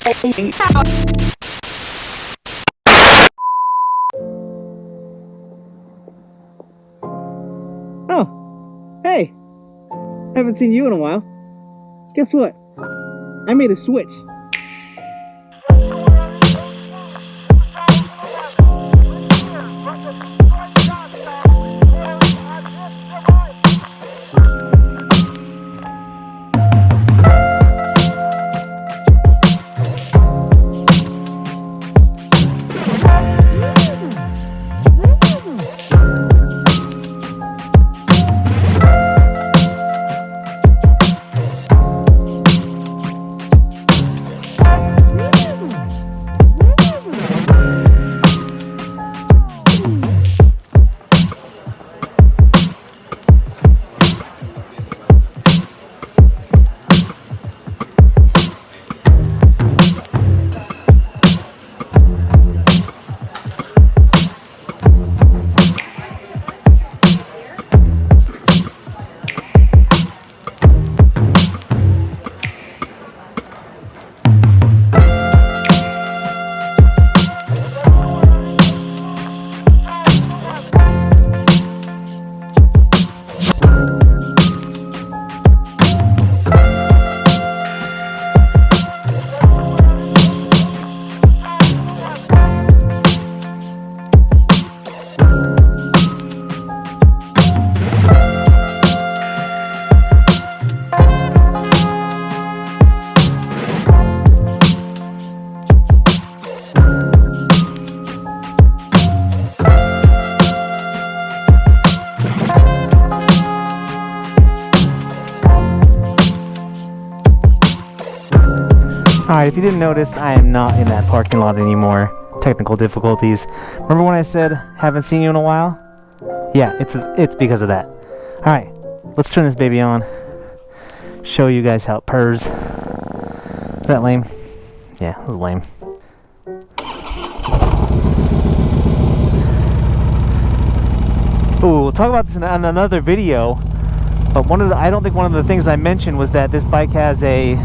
Oh, hey, haven't seen you in a while. Guess what? I made a switch. Alright, if you didn't notice, I am not in that parking lot anymore. Technical difficulties. Remember when I said, haven't seen you in a while? Yeah, it's because of that. Alright, let's turn this baby on. Show you guys how it purrs. Is that lame? Yeah, it was lame. Ooh, we'll talk about this in another video. But I don't think one of the things I mentioned was that this bike has a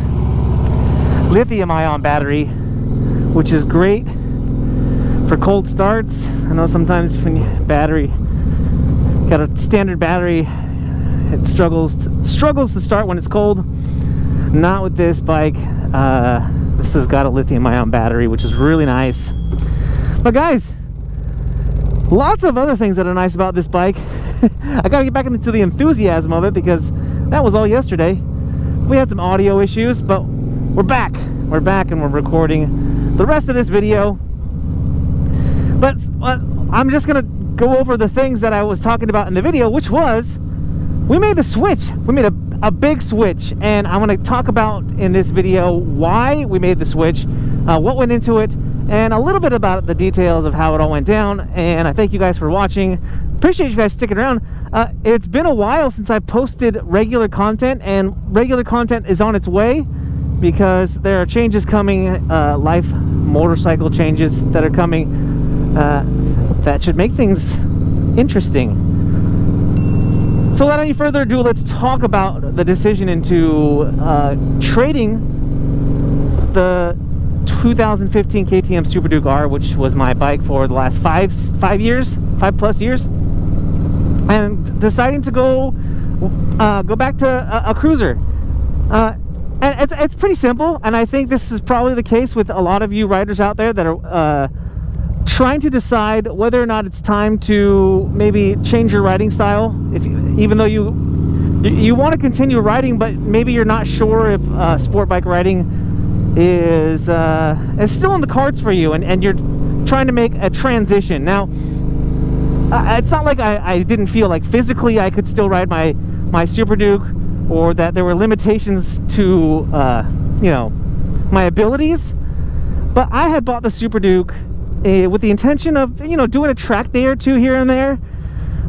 lithium-ion battery, which is great for cold starts. I know sometimes when you got a standard battery, it struggles to start when it's cold. Not with this bike. This has got a lithium-ion battery, which is really nice. But guys, lots of other things that are nice about this bike. I gotta get back into the enthusiasm of it because that was all yesterday. We had some audio issues, but we're back and we're recording the rest of this video. But I'm just gonna go over the things that I was talking about in the video, which was we made a switch. We made a big switch, and I'm gonna talk about in this video why we made the switch, what went into it, and a little bit about the details of how it all went down. And I thank you guys for watching. Appreciate you guys sticking around. It's been a while since I posted regular content, and regular content is on its way because there are changes coming, life motorcycle changes that are coming that should make things interesting. So without any further ado, let's talk about the decision into trading the 2015 KTM Super Duke R, which was my bike for the last 5 plus years, and deciding to go back to a cruiser. And it's pretty simple, and I think this is probably the case with a lot of you riders out there that are trying to decide whether or not it's time to maybe change your riding style. Even though you want to continue riding, but maybe you're not sure if sport bike riding is still in the cards for you, and you're trying to make a transition. Now, it's not like I didn't feel like physically I could still ride my Super Duke, or that there were limitations to my abilities, but I had bought the Super Duke with the intention of doing a track day or two here and there.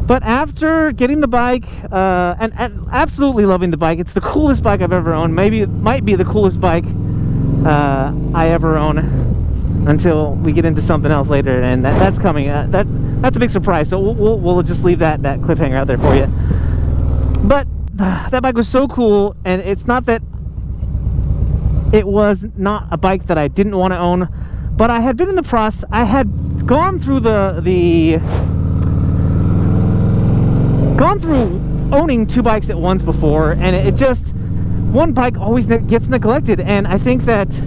But after getting the bike and absolutely loving the bike, it's the coolest bike I've ever owned. Maybe it might be the coolest bike I ever own, until we get into something else later, and that's coming. That's a big surprise, so we'll just leave that cliffhanger out there for you. But that bike was so cool, and it's not that it was not a bike that I didn't want to own, but I had been in the process. I had gone through gone through owning 2 bikes at once before, and it just, one bike always gets neglected, and I think that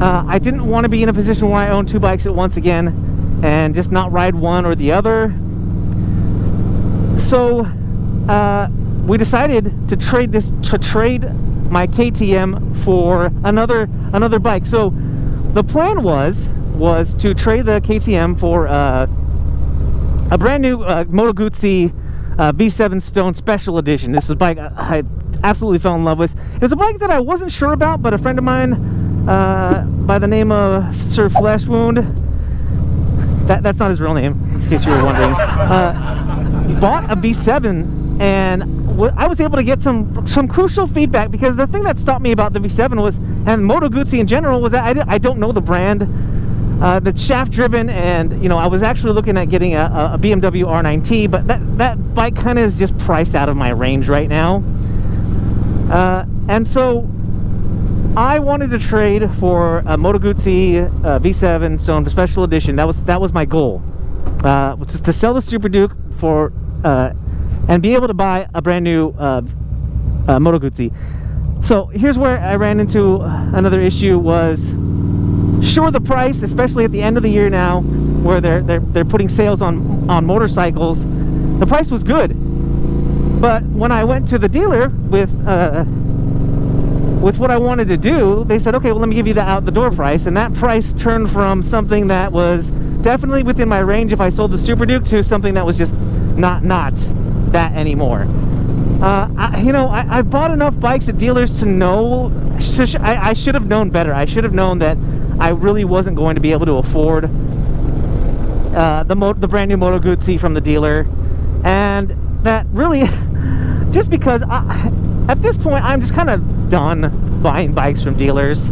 I didn't want to be in a position where I own 2 bikes at once again and just not ride one or the other. So we decided to trade my KTM for another bike. So the plan was to trade the KTM for a brand new Moto Guzzi V7 Stone Special Edition. This was a bike I absolutely fell in love with. It was a bike that I wasn't sure about, but a friend of mine by the name of Sir Flesh Wound, that's not his real name, in case you were wondering, bought a V7, and I was able to get some crucial feedback, because the thing that stopped me about the V7 was, and Moto Guzzi in general, was that I don't know the brand. That's shaft driven, and you know, I was actually looking at getting a BMW R9T, but that bike kind of is just priced out of my range right now. And so I wanted to trade for a Moto Guzzi V7 Stone Special Edition. That was my goal, was to sell the Super Duke for and be able to buy a brand new Moto Guzzi. So here's where I ran into another issue. Was sure, the price, especially at the end of the year now, where they're putting sales on motorcycles, the price was good. But when I went to the dealer with what I wanted to do, they said, okay, well, let me give you the out the door price, and that price turned from something that was definitely within my range if I sold the Super Duke to something that was just not that anymore. I bought enough bikes at dealers to know, I should have known better. I should have known that I really wasn't going to be able to afford the brand new Moto Guzzi from the dealer, and that really, just because at this point I'm just kind of done buying bikes from dealers.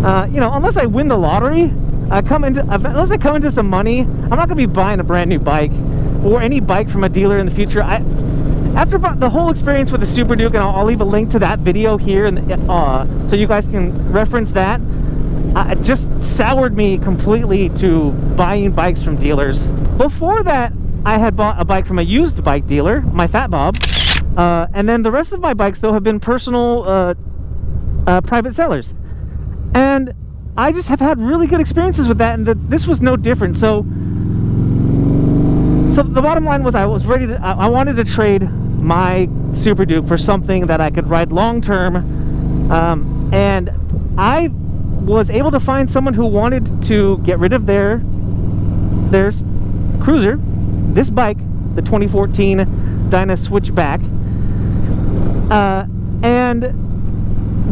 Unless I win the lottery, unless I come into some money, I'm not going to be buying a brand new bike or any bike from a dealer in the future. After the whole experience with the Super Duke, and I'll leave a link to that video here, so you guys can reference that. It just soured me completely to buying bikes from dealers. Before that, I had bought a bike from a used bike dealer, my Fat Bob, and then the rest of my bikes, though, have been personal private sellers. And I just have had really good experiences with that, and this was no different. So the bottom line was, I wanted to trade my Super Duke for something that I could ride long term, and I was able to find someone who wanted to get rid of their cruiser, this bike, the 2014 Dyna Switchback, and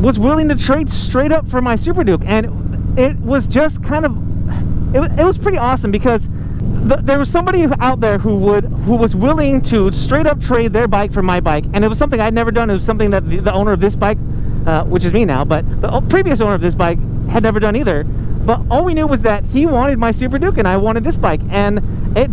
was willing to trade straight up for my Super Duke. And it was just kind of, it was pretty awesome, because there was somebody out there who was willing to straight up trade their bike for my bike, and it was something I'd never done. It was something that the owner of this bike, which is me now, but the previous owner of this bike had never done either. But all we knew was that he wanted my Super Duke and I wanted this bike, and it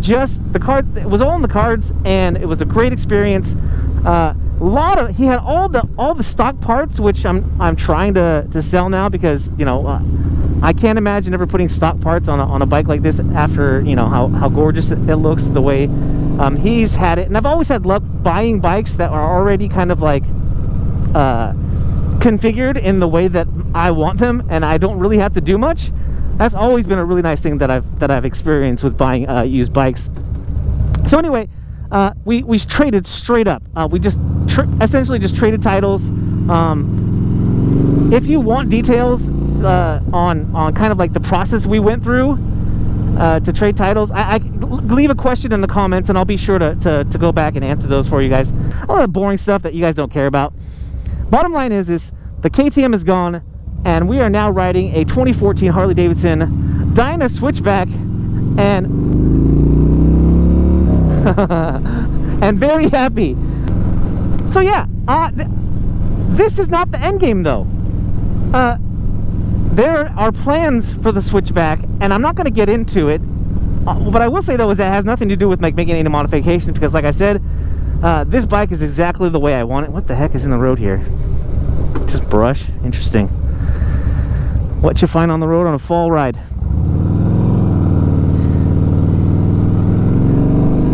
was all in the cards, and it was a great experience. He had all the stock parts, which I'm trying to sell now, because I can't imagine ever putting stock parts on a bike like this after how gorgeous it looks, the way he's had it. And I've always had luck buying bikes that are already kind of like configured in the way that I want them, and I don't really have to do much. That's always been a really nice thing that I've experienced with buying used bikes. So anyway, we traded straight up. We just essentially just traded titles. If you want details on kind of like the process we went through to trade titles, I leave a question in the comments, and I'll be sure to go back and answer those for you guys. All the boring stuff that you guys don't care about. Bottom line is the KTM is gone, and we are now riding a 2014 Harley-Davidson Dyna Switchback, and and very happy. So yeah, this is not the end game, though. There are plans for the Switchback, and I'm not going to get into it. What I will say, though, is that it has nothing to do with making any modifications, because like I said, this bike is exactly the way I want it. What the heck is in the road here? Just brush. Interesting. what you find on the road on a fall ride.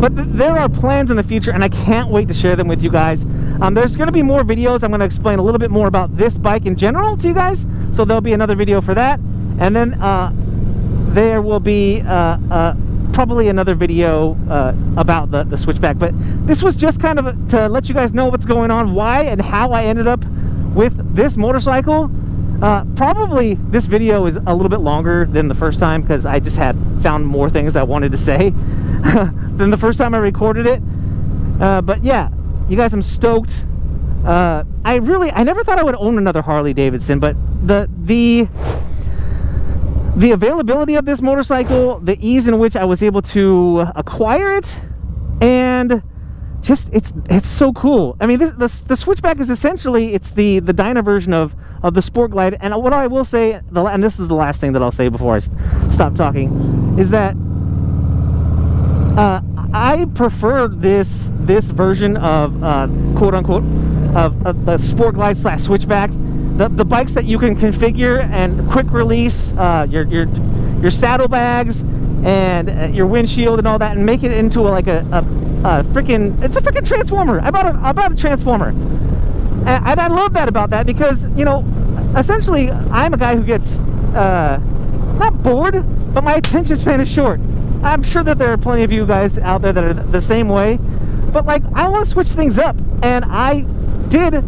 But there are plans in the future, and I can't wait to share them with you guys. There's going to be more videos. I'm going to explain a little bit more about this bike in general to you guys. So there'll be another video for that. And then there will be probably another video about the Switchback. But this was just kind of to let you guys know what's going on, why and how I ended up with this motorcycle. Probably this video is a little bit longer than the first time because I just had found more things I wanted to say than the first time I recorded it. But yeah, you guys, I'm stoked. I never thought I would own another Harley-Davidson, but the availability of this motorcycle, the ease in which I was able to acquire it, and just it's so cool. I mean, the Switchback is essentially, it's the Dyna version of the Sport Glide. And what I will say, and this is the last thing that I'll say before I stop talking, is that I prefer this version of quote unquote of the Sport Glide / Switchback. The bikes that you can configure and quick release your saddlebags and your windshield and all that, and make it into it's a freaking transformer. I bought a transformer, and I love that about that, because, you know, essentially I'm a guy who gets not bored, but my attention span is short. I'm sure that there are plenty of you guys out there that are the same way, but like, I want to switch things up, and I did.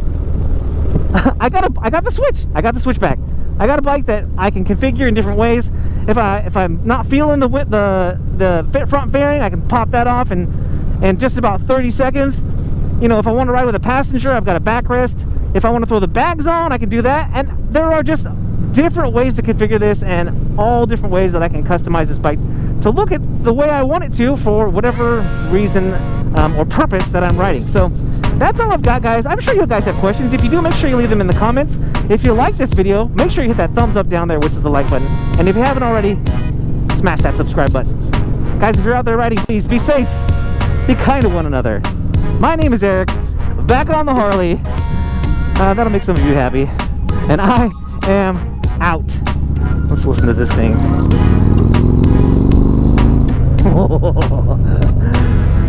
I got the Switch. I got the Switchback. I got a bike that I can configure in different ways. If I'm not feeling the front fairing, I can pop that off in just about 30 seconds. You know, if I want to ride with a passenger, I've got a backrest. If I want to throw the bags on, I can do that. And there are just different ways to configure this, and all different ways that I can customize this bike to look at the way I want it to for whatever reason or purpose that I'm riding. So that's all I've got, guys. I'm sure you guys have questions. If you do, make sure you leave them in the comments. If you like this video, make sure you hit that thumbs up down there, which is the like button. And if you haven't already, smash that subscribe button. Guys, if you're out there riding, please be safe. Be kind to one another. My name is Eric, back on the Harley. That'll make some of you happy. And I am out. Let's listen to this thing.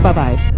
Bye-bye.